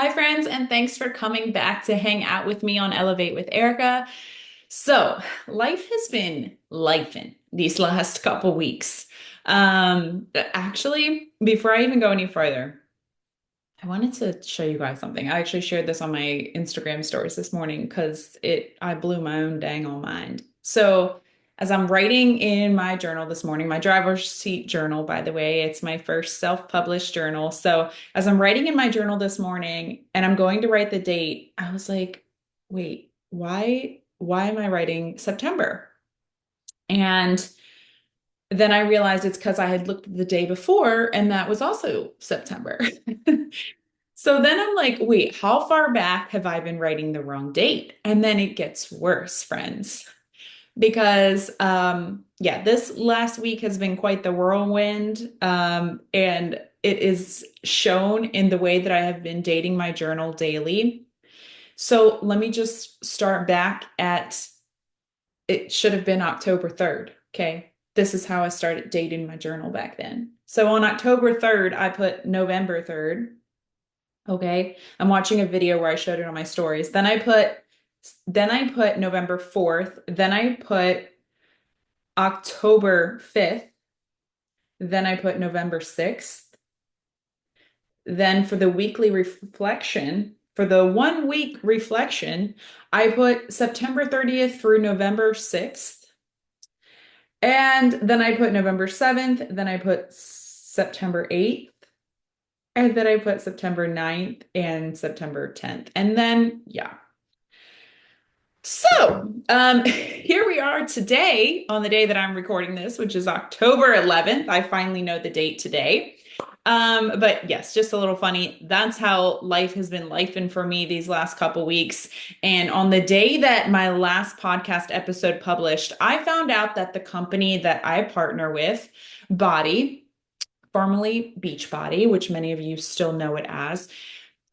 Hi, friends, and thanks for coming back to hang out with me on Elevate with Erica. So, life has been lifing these last couple weeks. Actually, before I even go any further, I wanted to show you guys something. I actually shared this on my Instagram stories this morning because I blew my own dang on mind. So, as I'm writing in my journal this morning, my driver's seat journal, by the way, it's my first self-published journal. So, as I'm writing in my journal this morning and I'm going to write the date, I was like, wait, why am I writing September? And then I realized it's because I had looked the day before and that was also September. So then I'm like, wait, how far back have I been writing the wrong date? And then it gets worse, friends, because yeah, this last week has been quite the whirlwind. And it is shown in the way that I have been dating my journal daily. So let me just start back at it should have been October 3rd. Okay. This is how I started dating my journal back then. So on October 3rd, I put November 3rd. Okay. I'm watching a video where I showed it on my stories. Then I put November 4th. Then I put October 5th. Then I put November 6th. Then for the weekly reflection, for the 1 week reflection, I put September 30th through November 6th. And then I put November 7th. Then I put September 8th. And then I put September 9th and September 10th. And then, yeah. Here we are today on the day that I'm recording this, which is October 11th. I finally know the date today. But yes, just a little funny. That's how life has been lifing for me these last couple weeks. And on the day that my last podcast episode published, I found out that the company that I partner with, BODi, formerly Beachbody, which many of you still know it as,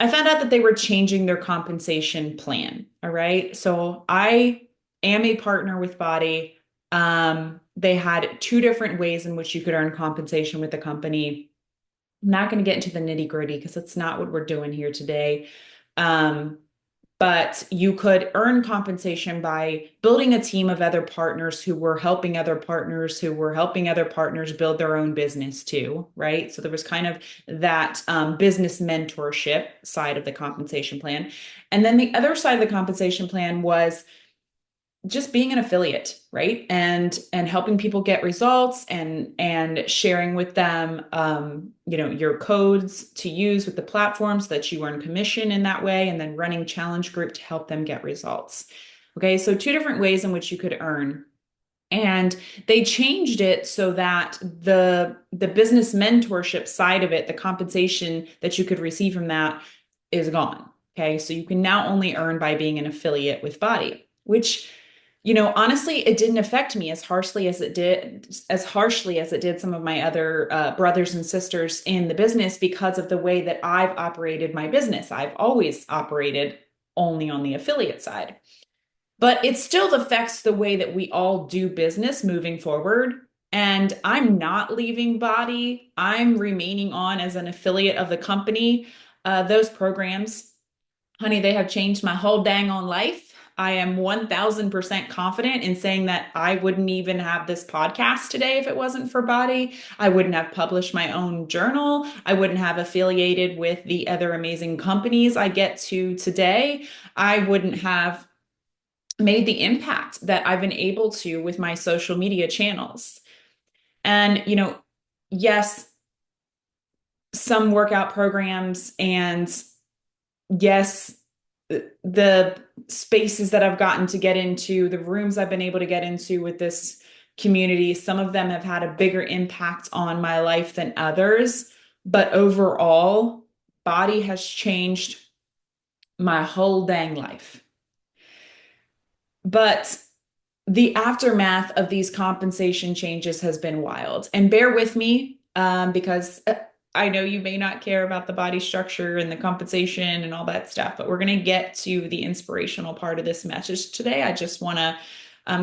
I found out that they were changing their compensation plan. All right. So I am a partner with BODi. They had two different ways in which you could earn compensation with the company. I'm not going to get into the nitty gritty because it's not what we're doing here today. Um, but you could earn compensation by building a team of other partners who were helping other partners who were helping other partners build their own business too, right? So there was kind of that business mentorship side of the compensation plan. And then the other side of the compensation plan was just being an affiliate, right? And helping people get results and sharing with them your codes to use with the platforms that you earn commission in that way, and then running challenge group to help them get results. Okay, so two different ways in which you could earn. And they changed it so that the business mentorship side of it, the compensation that you could receive from that is gone. Okay, so you can now only earn by being an affiliate with BODi, which honestly, it didn't affect me as harshly as it did some of my other brothers and sisters in the business because of the way that I've operated my business. I've always operated only on the affiliate side, but it still affects the way that we all do business moving forward. And I'm not leaving BODi. I'm remaining on as an affiliate of the company. Those programs, honey, they have changed my whole dang on life. I am 1000% confident in saying that I wouldn't even have this podcast today if it wasn't for BODi. I wouldn't have published my own journal. I wouldn't have affiliated with the other amazing companies I get to today. I wouldn't have made the impact that I've been able to with my social media channels. And, yes, some workout programs and yes, the spaces that I've gotten to get into, the rooms I've been able to get into with this community, some of them have had a bigger impact on my life than others. But overall, BODi has changed my whole dang life. But the aftermath of these compensation changes has been wild. And bear with me because I know you may not care about the body structure and the compensation and all that stuff, but we're going to get to the inspirational part of this message today. I just want to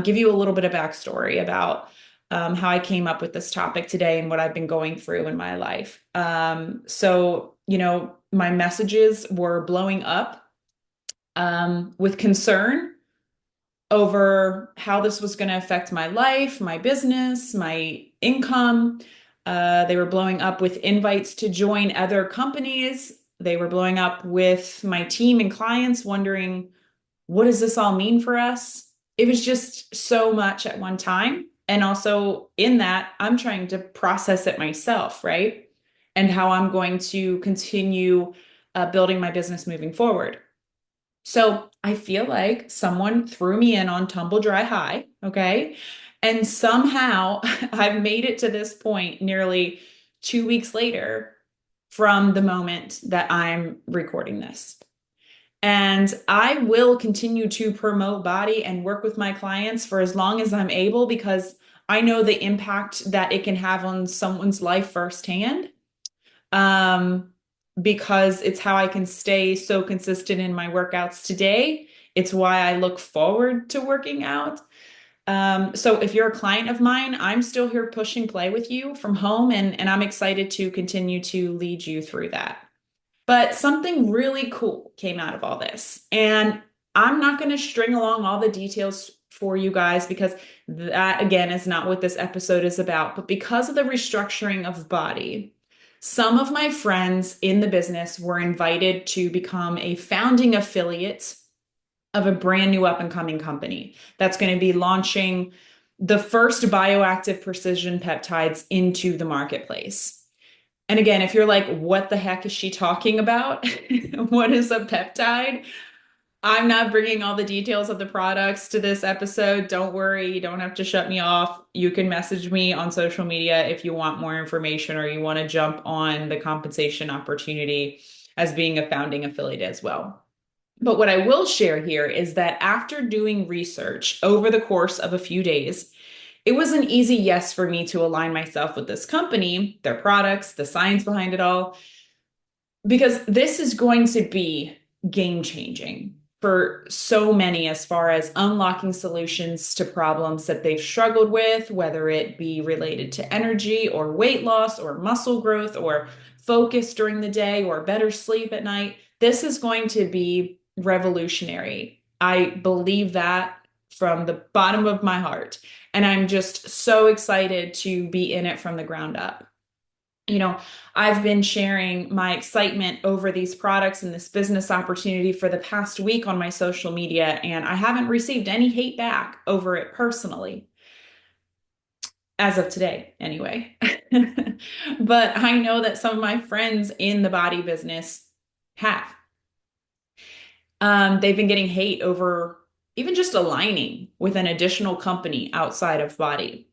give you a little bit of backstory about how I came up with this topic today and what I've been going through in my life. my messages were blowing up with concern over how this was going to affect my life, my business, my income. They were blowing up with invites to join other companies. They were blowing up with my team and clients wondering, what does this all mean for us? It was just so much at one time. And also, in that, I'm trying to process it myself, right? And how I'm going to continue building my business moving forward. So I feel like someone threw me in on tumble dry high, okay? And somehow I've made it to this point nearly 2 weeks later from the moment that I'm recording this. And I will continue to promote BODi and work with my clients for as long as I'm able because I know the impact that it can have on someone's life firsthand. Um, because it's how I can stay so consistent in my workouts today. It's why I look forward to working out. So if you're a client of mine, I'm still here pushing play with you from home, and I'm excited to continue to lead you through that. But something really cool came out of all this. And I'm not going to string along all the details for you guys because that, again, is not what this episode is about. But because of the restructuring of BODi, some of my friends in the business were invited to become a founding affiliate of a brand new up and coming company that's going to be launching the first bioactive precision peptides into the marketplace. And again, if you're like, what the heck is she talking about? What is a peptide? I'm not bringing all the details of the products to this episode. Don't worry, you don't have to shut me off. You can message me on social media if you want more information or you want to jump on the compensation opportunity as being a founding affiliate as well. But what I will share here is that after doing research over the course of a few days, it was an easy yes for me to align myself with this company, their products, the science behind it all, because this is going to be game changing for so many as far as unlocking solutions to problems that they've struggled with, whether it be related to energy or weight loss or muscle growth or focus during the day or better sleep at night. This is going to be revolutionary. I believe that from the bottom of my heart. And I'm just so excited to be in it from the ground up. You know, I've been sharing my excitement over these products and this business opportunity for the past week on my social media, and I haven't received any hate back over it personally, as of today, anyway. But I know that some of my friends in the BODi business have. They've been getting hate over even just aligning with an additional company outside of BODi.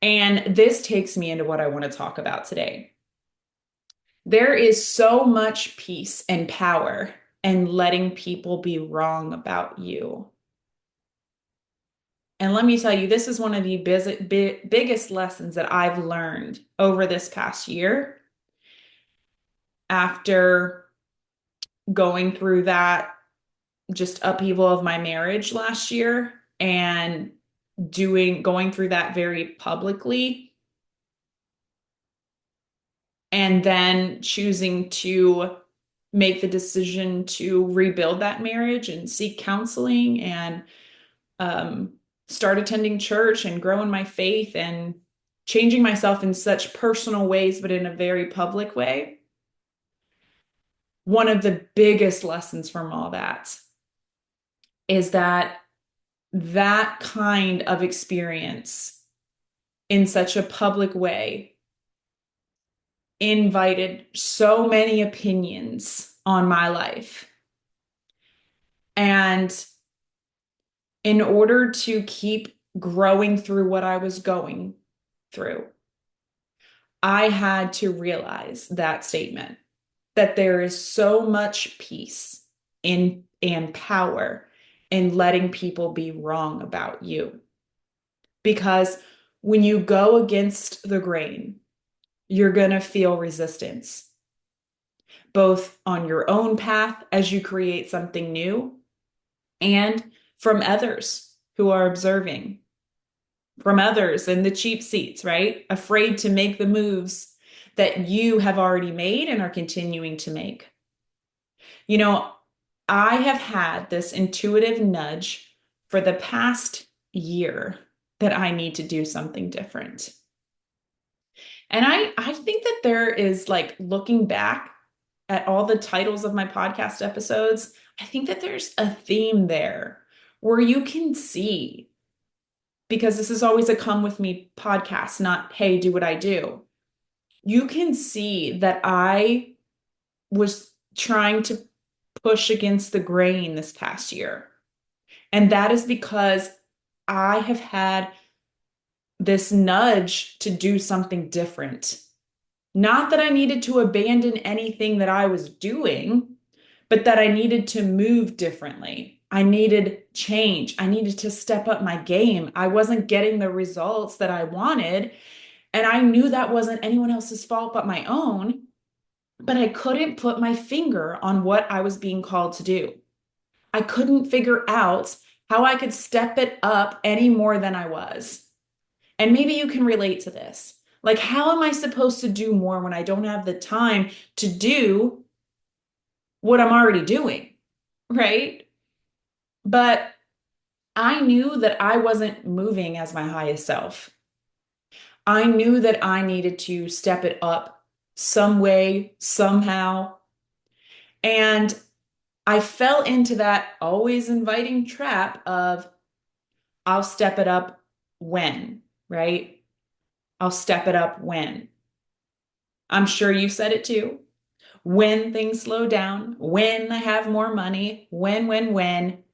And this takes me into what I want to talk about today. There is so much peace and power in letting people be wrong about you. And let me tell you, this is one of the biggest lessons that I've learned over this past year after going through that just upheaval of my marriage last year and going through that very publicly and then choosing to make the decision to rebuild that marriage and seek counseling and um, start attending church and grow in my faith and changing myself in such personal ways, but in a very public way. One of the biggest lessons from all that is that that kind of experience in such a public way invited so many opinions on my life. And in order to keep growing through what I was going through, I had to realize that statement that there is so much peace in and power in letting people be wrong about you. Because when you go against the grain, you're going to feel resistance, both on your own path as you create something new and from others who are observing, from others in the cheap seats, right? Afraid to make the moves that you have already made and are continuing to make. You know, I have had this intuitive nudge for the past year that I need to do something different. And I think that there is like looking back at all the titles of my podcast episodes, I think that there's a theme there where you can see, because this is always a come with me podcast, not, hey, do what I do. You can see that I was trying to push against the grain this past year. And that is because I have had this nudge to do something different. Not that I needed to abandon anything that I was doing, but that I needed to move differently. I needed change. I needed to step up my game. I wasn't getting the results that I wanted. And I knew that wasn't anyone else's fault but my own. But I couldn't put my finger on what I was being called to do. I couldn't figure out how I could step it up any more than I was. And maybe you can relate to this. Like, how am I supposed to do more when I don't have the time to do what I'm already doing? Right? But I knew that I wasn't moving as my highest self. I knew that I needed to step it up some way, somehow. And I fell into that always inviting trap of I'll step it up when, right? I'll step it up when. I'm sure you said it too. When things slow down, when I have more money, when,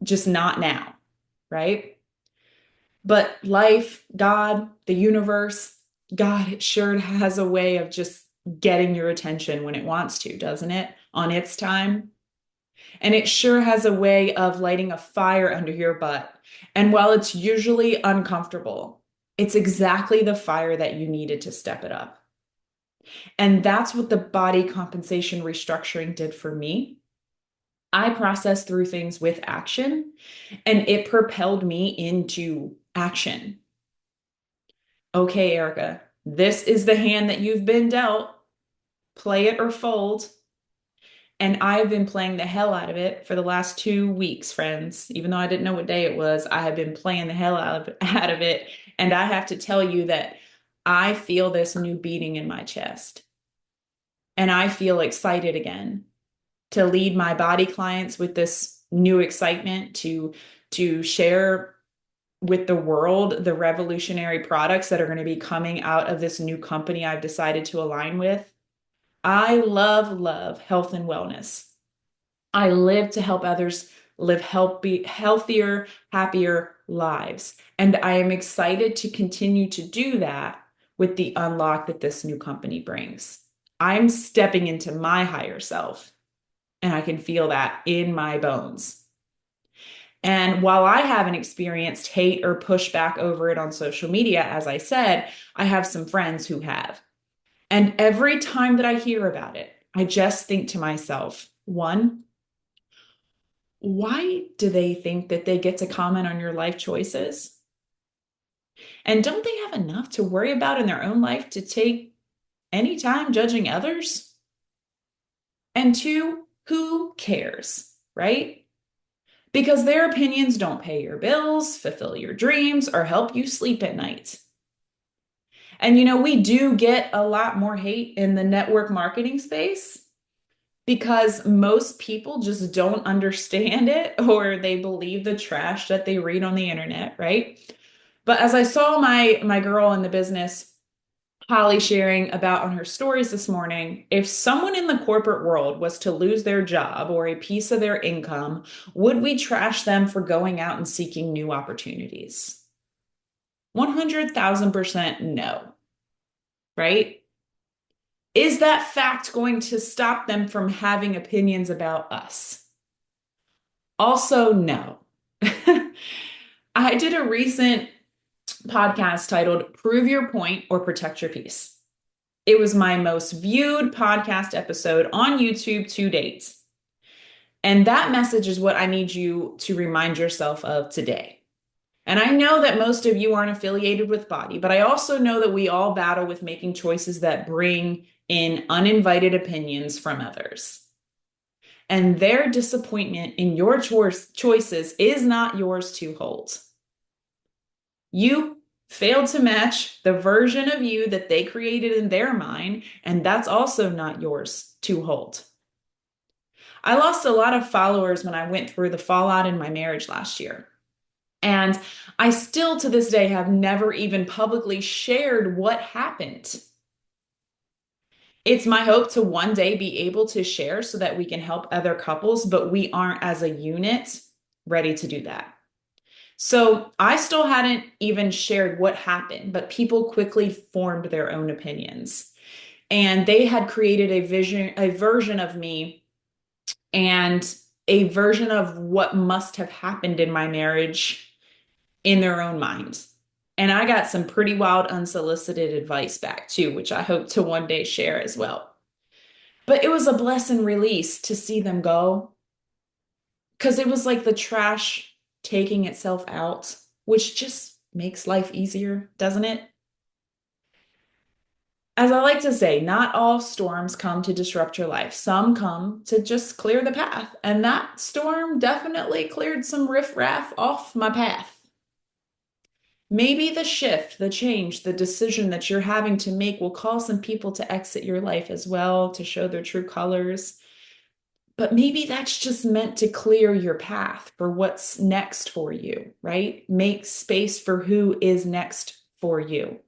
just not now, right? But life, God, the universe, God, it sure has a way of just getting your attention when it wants to, doesn't it? On its time. And it sure has a way of lighting a fire under your butt. And while it's usually uncomfortable, it's exactly the fire that you needed to step it up. And that's what the body compensation restructuring did for me. I processed through things with action, and it propelled me into action. Okay, Erica, this is the hand that you've been dealt. Play it or fold. And I've been playing the hell out of it for the last 2 weeks, friends. Even though I didn't know what day it was, I have been playing the hell out of it. And I have to tell you that I feel this new beating in my chest. And I feel excited again to lead my body clients with this new excitement to share with the world the revolutionary products that are going to be coming out of this new company I've decided to align with. I love health and wellness. I live to help others live healthier, happier lives. And I am excited to continue to do that with the unlock that this new company brings. I'm stepping into my higher self, and I can feel that in my bones. And while I haven't experienced hate or pushback over it on social media, as I said, I have some friends who have. And every time that I hear about it, I just think to myself, one, why do they think that they get to comment on your life choices? And don't they have enough to worry about in their own life to take any time judging others? And two, who cares, right? Because their opinions don't pay your bills, fulfill your dreams, or help you sleep at night. And we do get a lot more hate in the network marketing space because most people just don't understand it or they believe the trash that they read on the internet, right? But as I saw my girl in the business, Holly, sharing about on her stories this morning, if someone in the corporate world was to lose their job or a piece of their income, would we trash them for going out and seeking new opportunities? 100,000% no, right? Is that fact going to stop them from having opinions about us? Also, no. I did a recent podcast titled Prove Your Point or Protect Your Peace. It was my most viewed podcast episode on YouTube to date. And that message is what I need you to remind yourself of today. And I know that most of you aren't affiliated with BODi, but I also know that we all battle with making choices that bring in uninvited opinions from others. And their disappointment in your choices is not yours to hold. You failed to match the version of you that they created in their mind, and that's also not yours to hold. I lost a lot of followers when I went through the fallout in my marriage last year. And I still to this day have never even publicly shared what happened. It's my hope to one day be able to share so that we can help other couples, but we aren't as a unit ready to do that. So I still hadn't even shared what happened, but people quickly formed their own opinions. And they had created a version of me and a version of what must have happened in my marriage in their own minds. And I got some pretty wild unsolicited advice back too, which I hope to one day share as well. But it was a blessing release to see them go because it was like the trash taking itself out, which just makes life easier, doesn't it? As I like to say, not all storms come to disrupt your life. Some come to just clear the path. And that storm definitely cleared some riffraff off my path. Maybe the shift, the change, the decision that you're having to make will cause some people to exit your life as well, to show their true colors. But maybe that's just meant to clear your path for what's next for you, right? Make space for who is next for you.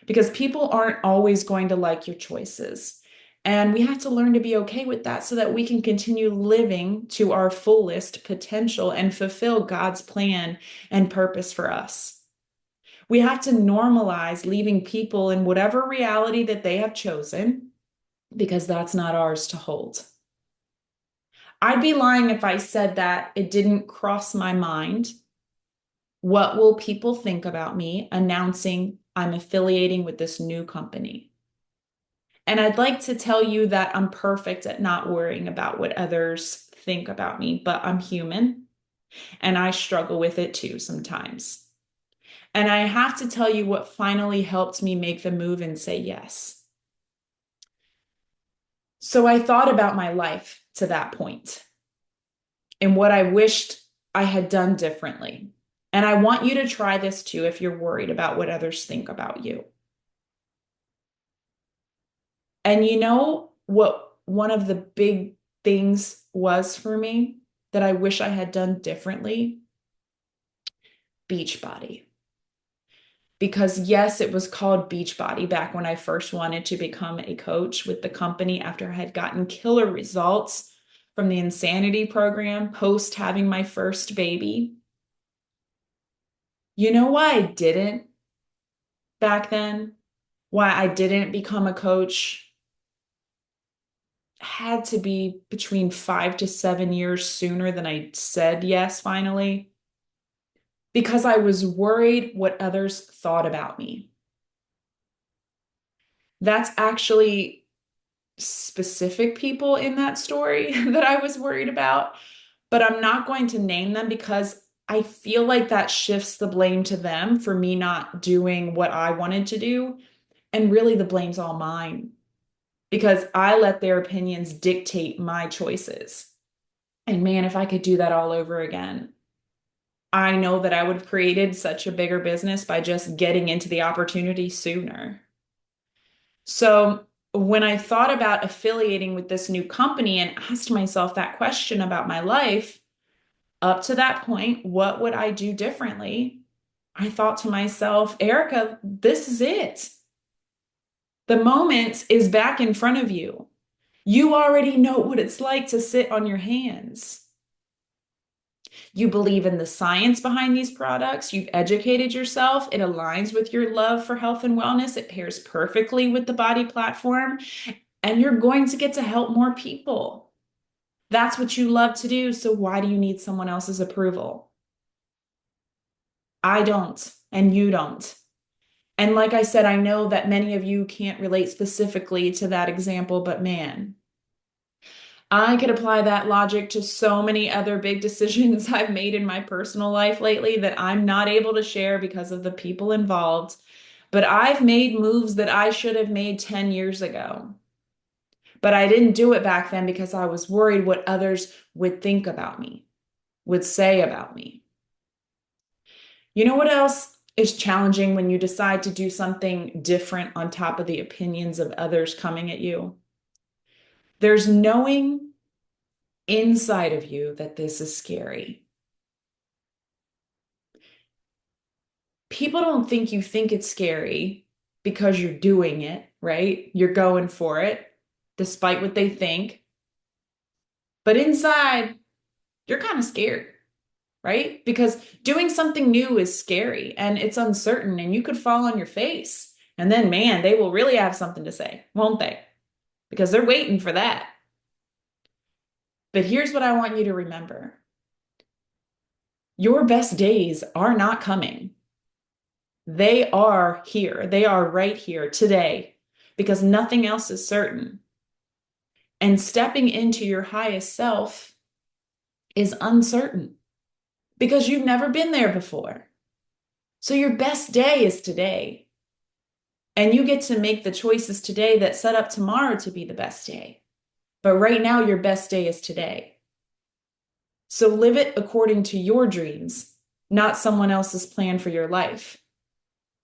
Because people aren't always going to like your choices. And we have to learn to be okay with that so that we can continue living to our fullest potential and fulfill God's plan and purpose for us. We have to normalize leaving people in whatever reality that they have chosen because that's not ours to hold. I'd be lying if I said that it didn't cross my mind. What will people think about me announcing I'm affiliating with this new company? And I'd like to tell you that I'm perfect at not worrying about what others think about me, but I'm human and I struggle with it too sometimes. And I have to tell you what finally helped me make the move and say yes. So I thought about my life to that point and what I wished I had done differently. And I want you to try this too if you're worried about what others think about you. And you know what one of the big things was for me that I wish I had done differently? Beachbody. Because yes, it was called Beachbody back when I first wanted to become a coach with the company after I had gotten killer results from the Insanity program post having my first baby. You know why I didn't back then? Why I didn't become a coach had to be between 5 to 7 years sooner than I said yes finally, because I was worried what others thought about me. That's actually specific people in that story that I was worried about, but I'm not going to name them because I feel like that shifts the blame to them for me not doing what I wanted to do. And really, the blame's all mine because I let their opinions dictate my choices. And man, if I could do that all over again, I know that I would have created such a bigger business by just getting into the opportunity sooner. So when I thought about affiliating with this new company and asked myself that question about my life, up to that point, what would I do differently? I thought to myself, Erica, this is it. The moment is back in front of you. You already know what it's like to sit on your hands. You believe in the science behind these products. You've educated yourself. It aligns with your love for health and wellness. It pairs perfectly with the BODi platform, and you're going to get to help more people. That's what you love to do. So why do you need someone else's approval? I don't, and you don't. And like I said, I know that many of you can't relate specifically to that example, but man, I could apply that logic to so many other big decisions I've made in my personal life lately that I'm not able to share because of the people involved. But I've made moves that I should have made 10 years ago. But I didn't do it back then because I was worried what others would think about me, would say about me. You know what else is challenging when you decide to do something different on top of the opinions of others coming at you? There's knowing inside of you that this is scary. People don't think you think it's scary because you're doing it, right? You're going for it despite what they think. But inside, you're kind of scared, right? Because doing something new is scary and it's uncertain and you could fall on your face. And then, man, they will really have something to say, won't they? Because they're waiting for that. But here's what I want you to remember. Your best days are not coming. They are here. They are right here today because nothing else is certain. And stepping into your highest self is uncertain because you've never been there before. So your best day is today. And you get to make the choices today that set up tomorrow to be the best day. But right now, your best day is today. So live it according to your dreams, not someone else's plan for your life.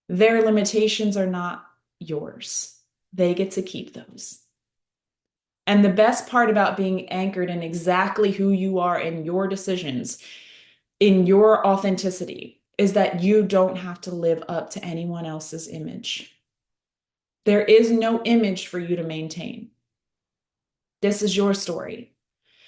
Their limitations are not yours. They get to keep those. And the best part about being anchored in exactly who you are in your decisions, in your authenticity, is that you don't have to live up to anyone else's image. There is no image for you to maintain. This is your story.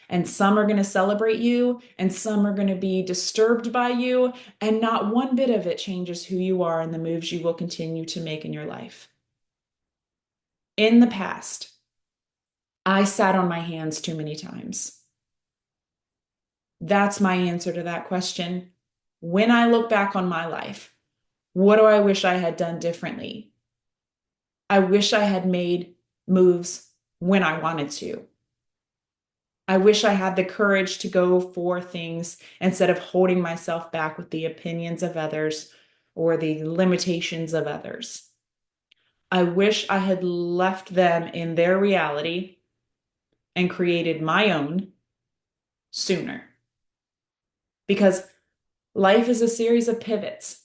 And some are going to celebrate you, and some are going to be disturbed by you, and not one bit of it changes who you are and the moves you will continue to make in your life. In the past, I sat on my hands too many times. That's my answer to that question. When I look back on my life, what do I wish I had done differently? I wish I had made moves when I wanted to. I wish I had the courage to go for things instead of holding myself back with the opinions of others or the limitations of others. I wish I had left them in their reality and created my own sooner. Because life is a series of pivots.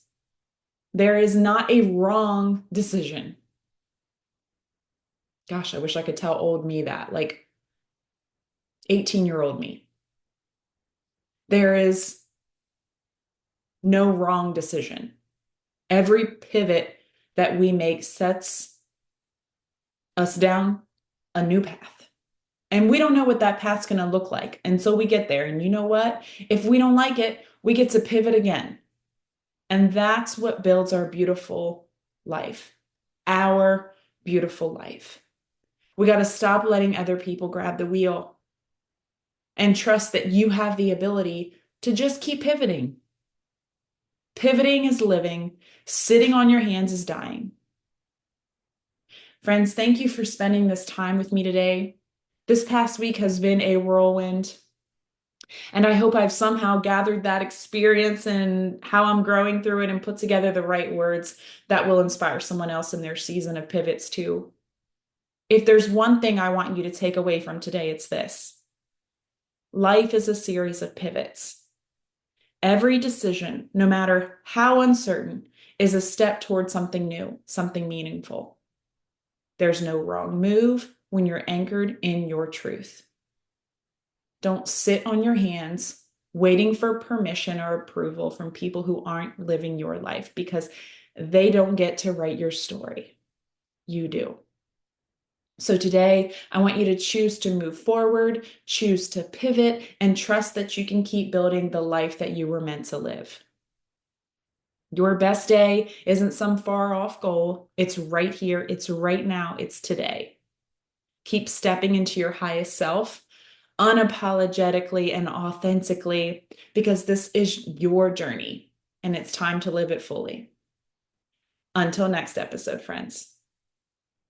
There is not a wrong decision. Gosh, I wish I could tell old me that, like 18-year-old me. There is no wrong decision. Every pivot that we make sets us down a new path. And we don't know what that path's going to look like until we get there. And you know what? If we don't like it, we get to pivot again. And that's what builds our beautiful life, our beautiful life. We got to stop letting other people grab the wheel and trust that you have the ability to just keep pivoting. Pivoting is living. Sitting on your hands is dying. Friends, thank you for spending this time with me today. This past week has been a whirlwind, and I hope I've somehow gathered that experience and how I'm growing through it and put together the right words that will inspire someone else in their season of pivots too. If there's one thing I want you to take away from today, it's this. Life is a series of pivots. Every decision, no matter how uncertain, is a step toward something new, something meaningful. There's no wrong move when you're anchored in your truth. Don't sit on your hands waiting for permission or approval from people who aren't living your life because they don't get to write your story. You do. So today, I want you to choose to move forward, choose to pivot, and trust that you can keep building the life that you were meant to live. Your best day isn't some far off goal. It's right here. It's right now. It's today. Keep stepping into your highest self unapologetically and authentically because this is your journey and it's time to live it fully. Until next episode, friends.